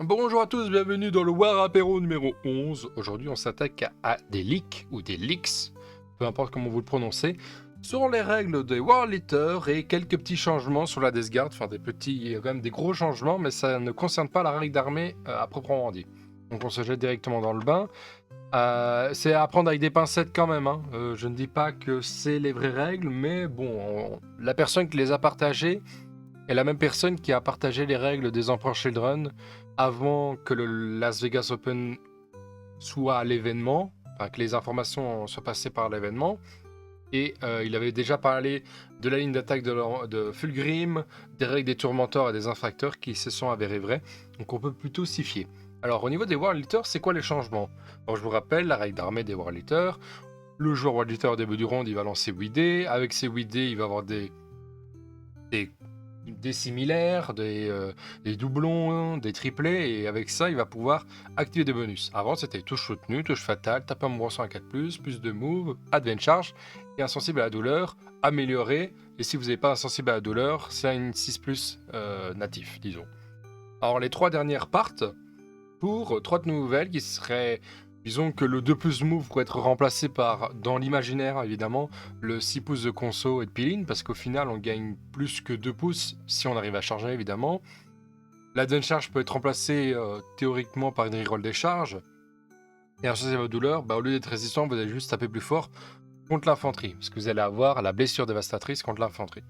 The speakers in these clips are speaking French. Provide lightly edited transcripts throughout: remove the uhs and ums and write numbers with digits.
Bonjour à tous, bienvenue dans le War Apéro numéro 11. Aujourd'hui, on s'attaque à des leaks ou des leaks, peu importe comment vous le prononcez, sur les règles des War Eater et quelques petits changements sur la Death Guard. Enfin, quand même des gros changements, mais ça ne concerne pas la règle d'armée à proprement dit. Donc, on se jette directement dans le bain. C'est à prendre avec des pincettes quand même, hein. Je ne dis pas que c'est les vraies règles, mais bon, la personne qui les a partagées est la même personne qui a partagé les règles des Emperor Children avant que le Las Vegas Open soit à l'événement, enfin que les informations soient passées par l'événement. Et il avait déjà parlé de la ligne d'attaque de Fulgrim, des règles des tourmenteurs et des infracteurs qui se sont avérées vraies. Donc on peut plutôt s'y fier. Alors au niveau des War Eaters, c'est quoi les changements? Alors je vous rappelle la règle d'armée des War Eaters. Le joueur War Eater au début du round, il va lancer 8 dés. Avec ces 8 dés, il va avoir des similaires, des doublons, des triplés, et avec ça, il va pouvoir activer des bonus. Avant, c'était touche soutenue, touche fatale, tape un mouvement à 4+, plus de move, advance charge, et insensible à la douleur, amélioré, et si vous n'avez pas insensible à la douleur, c'est une 6+, natif, disons. Alors, les trois dernières partent pour trois nouvelles qui seraient... Disons que le 2+ move pourrait être remplacé par, dans l'imaginaire évidemment, le 6 pouces de conso et de piline, parce qu'au final on gagne plus que 2 pouces si on arrive à charger évidemment. La dun charge peut être remplacée théoriquement par une reroll des charges. Et un changement de douleur, au lieu d'être résistant, vous allez juste taper plus fort contre l'infanterie, parce que vous allez avoir la blessure dévastatrice contre l'infanterie.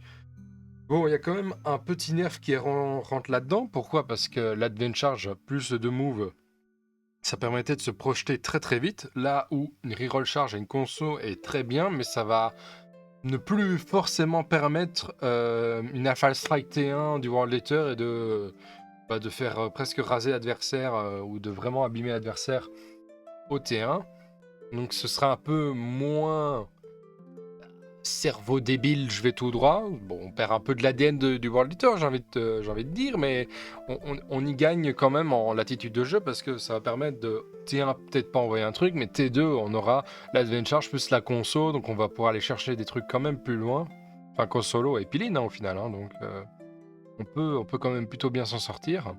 Bon, il y a quand même un petit nerf qui rentre là-dedans. Pourquoi? Parce que l'advance charge plus de move, ça permettait de se projeter très très vite, là où une reroll charge et une conso est très bien, mais ça va ne plus forcément permettre une Alpha Strike T1 du World Eater et de faire presque raser l'adversaire ou de vraiment abîmer l'adversaire au T1. Donc ce sera un peu moins cerveau débile, je vais tout droit. Bon, on perd un peu de l'ADN du World Eater, j'ai envie de dire, mais on y gagne quand même en latitude de jeu parce que ça va permettre de T1 peut-être pas envoyer un truc, mais T2 on aura l'advance charge plus la conso, donc on va pouvoir aller chercher des trucs quand même plus loin. Enfin, consolo et piline au final, hein, donc on peut quand même plutôt bien s'en sortir.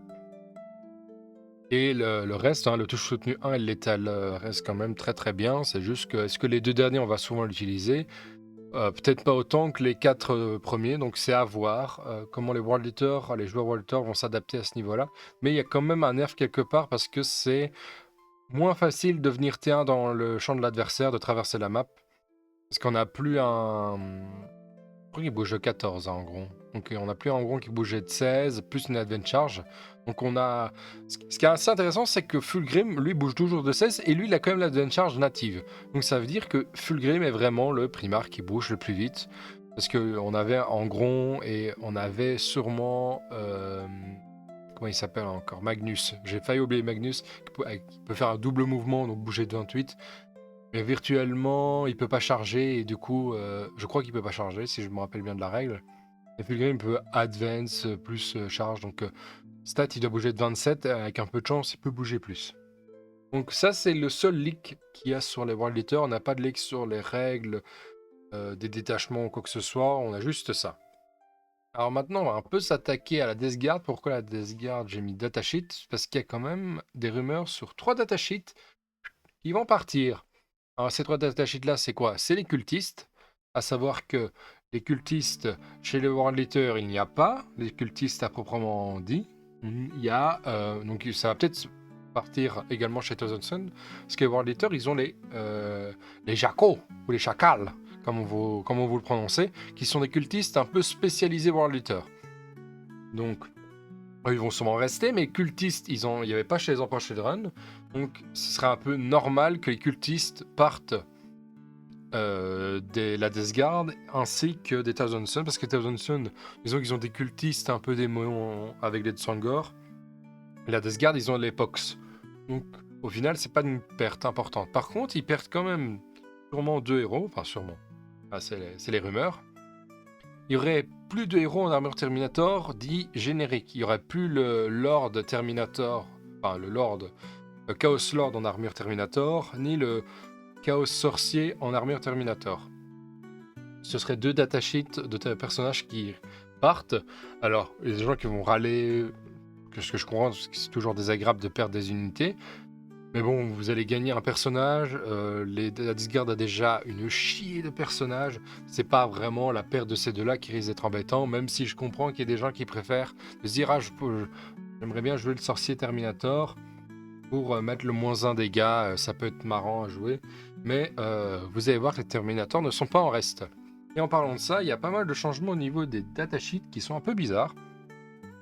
Et le reste, hein, le touche soutenu 1 et le létal reste quand même très très bien. C'est juste que, est-ce que les deux derniers on va souvent l'utiliser? Peut-être pas autant que les 4 premiers, donc c'est à voir comment les World Eaters, les joueurs World Eaters vont s'adapter à ce niveau-là. Mais il y a quand même un nerf quelque part parce que c'est moins facile de venir T1 dans le champ de l'adversaire, de traverser la map. Parce qu'on n'a plus un... Je crois qu'il bouge de 14 hein, en gros. Donc on n'a plus un gros qui bougeait de 16, plus une advance charge. Donc on a... Ce qui est assez intéressant, c'est que Fulgrim, lui, bouge toujours de 16, et lui, il a quand même l'advance charge native. Donc ça veut dire que Fulgrim est vraiment le primar qui bouge le plus vite. Parce qu'on avait Angron, et on avait sûrement... comment il s'appelle encore? Magnus. J'ai failli oublier Magnus, qui peut faire un double mouvement, donc bouger de 28. Mais virtuellement, il peut pas charger, et du coup, je crois qu'il peut pas charger, si je me rappelle bien de la règle. Et Fulgrim peut advance plus charge, donc stat, il doit bouger de 27, avec un peu de chance, il peut bouger plus. Donc ça, c'est le seul leak qu'il y a sur les World Eaters. On n'a pas de leak sur les règles, des détachements ou quoi que ce soit, on a juste ça. Alors maintenant, on va un peu s'attaquer à la Death Guard. Pourquoi la Death Guard? J'ai mis datasheet, parce qu'il y a quand même des rumeurs sur 3 datasheets qui vont partir. Alors ces 3 datasheets là, c'est quoi? C'est les cultistes, à savoir que les cultistes, chez les World Eaters, il n'y a pas les cultistes à proprement dit. Il y a, donc ça va peut-être partir également chez Thousand Sun, parce que les World Eaters, ils ont les jacos, ou les chacals, comme on vous le prononcez, qui sont des cultistes un peu spécialisés World Eaters. Donc, ils vont sûrement rester, mais cultistes, il n'y avait pas chez les Emperor Children, donc ce serait un peu normal que les cultistes partent la Death Guard ainsi que des Thousand Sun, parce que Thousand Sun, disons qu'ils ont des cultistes un peu démons avec les Tsangor. La Death Guard, ils ont les Pox. Donc au final, c'est pas une perte importante. Par contre, ils perdent quand même sûrement 2 héros, enfin sûrement, c'est les rumeurs. Il y aurait plus de héros en armure Terminator dit générique. Il y aurait plus le Lord Terminator, enfin le Chaos Lord en armure Terminator, ni le Chaos Sorcier en armure Terminator. Ce serait 2 datasheets de personnages qui partent. Alors, il y a des gens qui vont râler ce que je comprends, parce que c'est toujours désagréable de perdre des unités. Mais bon, vous allez gagner un personnage. La Discard a déjà une chier de personnages. C'est pas vraiment la perte de ces deux-là qui risque d'être embêtant, même si je comprends qu'il y a des gens qui préfèrent se dire ah, j'aimerais bien jouer le sorcier Terminator pour mettre le -1 dégâts. Ça peut être marrant à jouer. Mais vous allez voir que les Terminators ne sont pas en reste. Et en parlant de ça, il y a pas mal de changements au niveau des datasheets qui sont un peu bizarres.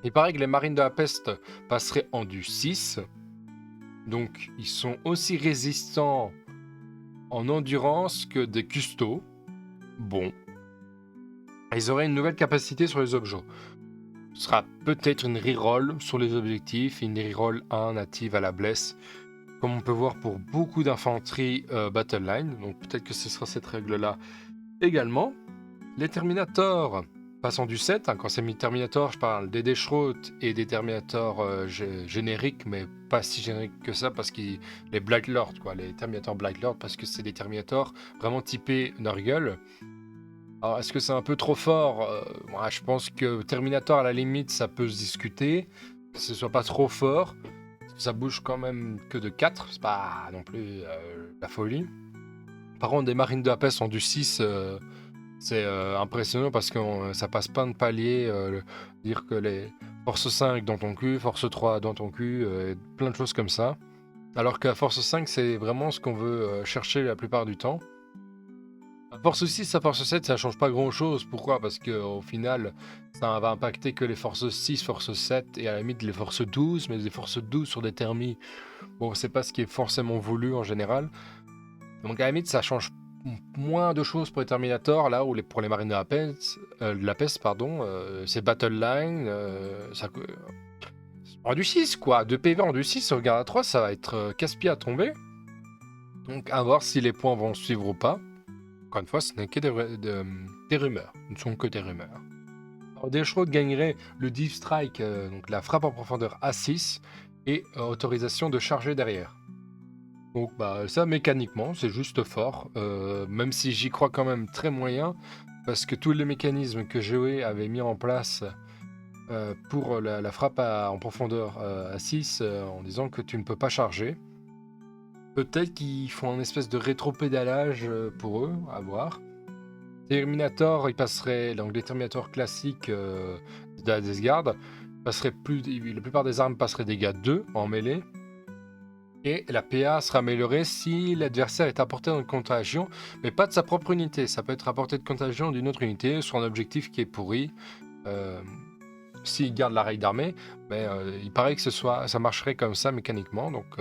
Il paraît que les Marines de la Peste passeraient en du 6. Donc, ils sont aussi résistants en endurance que des custos. Bon. Ils auraient une nouvelle capacité sur les objets. Ce sera peut-être une reroll sur les objectifs, une reroll 1 native à la blesse, comme on peut voir pour beaucoup d'infanterie Battle Line. Donc, peut-être que ce sera cette règle-là également. Les Terminators passant du 7, quand c'est mis Terminator, je parle des Deschroot et des Terminators génériques, mais pas si génériques que ça, parce que les Black Lord, quoi, les Terminators Black Lord, parce que c'est des Terminators vraiment typés Nurgle. Alors, est-ce que c'est un peu trop fort? Moi, je pense que Terminator, à la limite, ça peut se discuter, que ce soit pas trop fort. Ça bouge quand même que de 4, c'est pas non plus la folie. Par contre, des Marines de la Peste en du 6... c'est impressionnant parce que ça passe pas de palier. Dire que les force 5 dans ton cul, force 3 dans ton cul, plein de choses comme ça. Alors que la force 5, c'est vraiment ce qu'on veut chercher la plupart du temps. La force 6 à force 7, ça change pas grand chose. Pourquoi? Parce qu'au final, ça va impacter que les forces 6, force 7 et à la limite les forces 12, mais les forces 12 sur des thermies, bon, c'est pas ce qui est forcément voulu en général. Donc à la limite, ça change moins de choses pour les Terminators, là où pour les Marines de la Peste, pardon, c'est Battle Line, en du 6 quoi, 2 PV en du 6, regarde à 3, ça va être casse-pied à tomber. Donc à voir si les points vont suivre ou pas. Encore une fois, ce n'est que des rumeurs, ce ne sont que des rumeurs. Alors Deschroot gagnerait le Deep Strike, donc la frappe en profondeur A6, et autorisation de charger derrière. Donc bah ça mécaniquement c'est juste fort, même si j'y crois quand même très moyen, parce que tous les mécanismes que GOE avait mis en place pour la frappe en profondeur à 6 en disant que tu ne peux pas charger. Peut-être qu'ils font un espèce de rétro-pédalage pour eux, à voir. Terminator, il passerait, donc les Terminators classiques de la Deathguard, passerait la plupart des armes passeraient dégâts 2 en mêlée. Et la PA sera améliorée si l'adversaire est apporté en contagion, mais pas de sa propre unité. Ça peut être apporté de contagion d'une autre unité sur un objectif qui est pourri. S'il garde la règle d'armée, mais il paraît que ça marcherait comme ça mécaniquement. Donc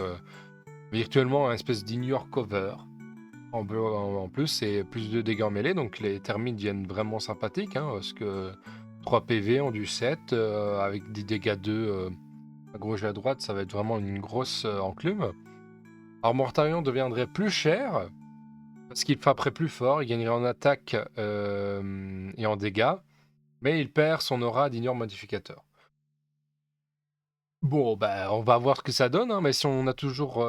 virtuellement, un espèce d'ignore cover. En plus, c'est plus de dégâts en mêlée, donc les termites deviennent vraiment sympathiques, parce que 3 PV en du 7, avec des dégâts 2 à gauche et à droite, ça va être vraiment une grosse enclume. Alors Mortarion deviendrait plus cher, parce qu'il frapperait plus fort, il gagnerait en attaque et en dégâts, mais il perd son aura d'ignore modificateur. Bon, bah, on va voir ce que ça donne, mais si on a toujours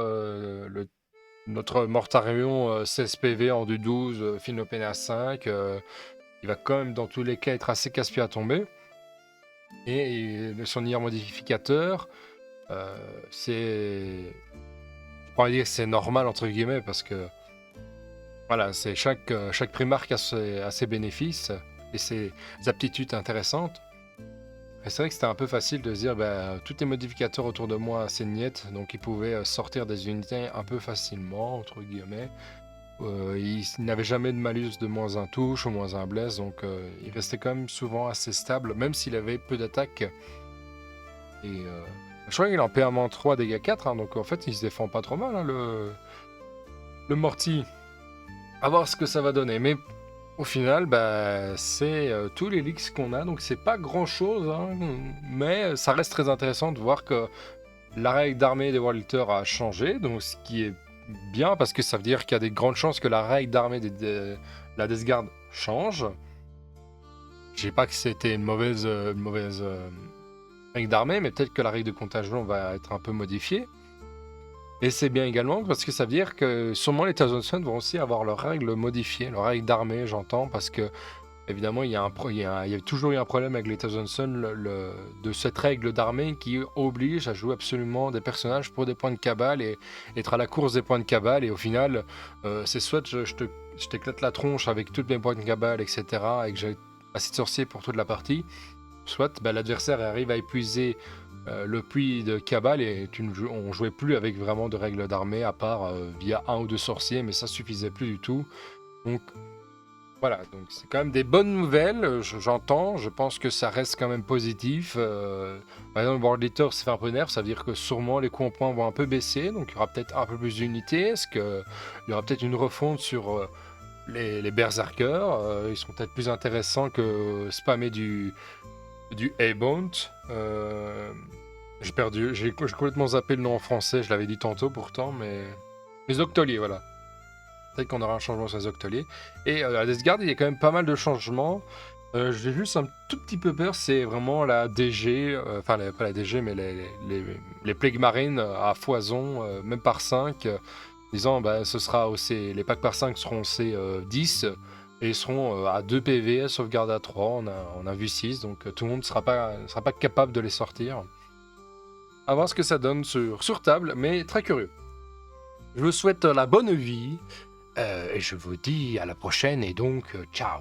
notre Mortarion 16 PV en du 12, Phénopéna 5, il va quand même dans tous les cas être assez casse-pied à tomber. Et son ignore modificateur, c'est... Je pourrais dire que c'est normal entre guillemets parce que voilà, c'est chaque primarque a ses bénéfices et ses aptitudes intéressantes. Et c'est vrai que c'était un peu facile de se dire tous les modificateurs autour de moi c'est niet, donc ils pouvaient sortir des unités un peu facilement entre guillemets. Il n'avait jamais de malus de -1 touche ou -1 blesse, donc il restait quand même souvent assez stable, même s'il avait peu d'attaque. Et je crois qu'il est en PA-3 dégâts 4, donc en fait il se défend pas trop mal, le Morty. À voir ce que ça va donner, mais au final, c'est tous les leaks qu'on a, donc c'est pas grand chose, mais ça reste très intéressant de voir que la règle d'armée des Warliters a changé, donc ce qui est bien parce que ça veut dire qu'il y a des grandes chances que la règle d'armée de la Death Guard change. Je dis pas que c'était une mauvaise règle d'armée, mais peut-être que la règle de contagion va être un peu modifiée. Et c'est bien également parce que ça veut dire que sûrement les Thousand Suns vont aussi avoir leurs règles modifiées, leurs règles d'armée, j'entends, parce que Évidemment, il y a toujours eu un problème avec les Thousand Sons de cette règle d'armée qui oblige à jouer absolument des personnages pour des points de cabale et être à la course des points de cabale. Et au final, c'est soit je t'éclate la tronche avec toutes mes points de cabale, etc., et que j'ai assez de sorciers pour toute la partie, soit bah, l'adversaire arrive à épuiser le puits de cabale et on jouait plus avec vraiment de règles d'armée à part via un ou deux sorciers, mais ça suffisait plus du tout. Donc voilà, donc c'est quand même des bonnes nouvelles, j'entends, je pense que ça reste quand même positif. Par exemple, World Eater se fait un peu nerf, ça veut dire que sûrement les coups en points vont un peu baisser, donc il y aura peut-être un peu plus d'unités. Est-ce qu'il y aura peut-être une refonte sur les berserkers? Ils sont peut-être plus intéressants que spammer du A-Bount. J'ai complètement zappé le nom en français, je l'avais dit tantôt pourtant, mais... Les Octoliers, voilà. Peut-être qu'on aura un changement sur les Octoliers. Et à Death Guard, il y a quand même pas mal de changements. J'ai juste un tout petit peu peur, c'est vraiment la DG, enfin pas la DG, mais les Plague Marines à foison, même par 5, disant bah, ce sera aussi, les packs par 5 seront C10 et ils seront à 2 PV, sauvegarde à 3, on a vu 6, donc tout le monde ne sera pas capable de les sortir. À voir ce que ça donne sur table, mais très curieux. Je vous souhaite la bonne vie. Et je vous dis à la prochaine et donc ciao.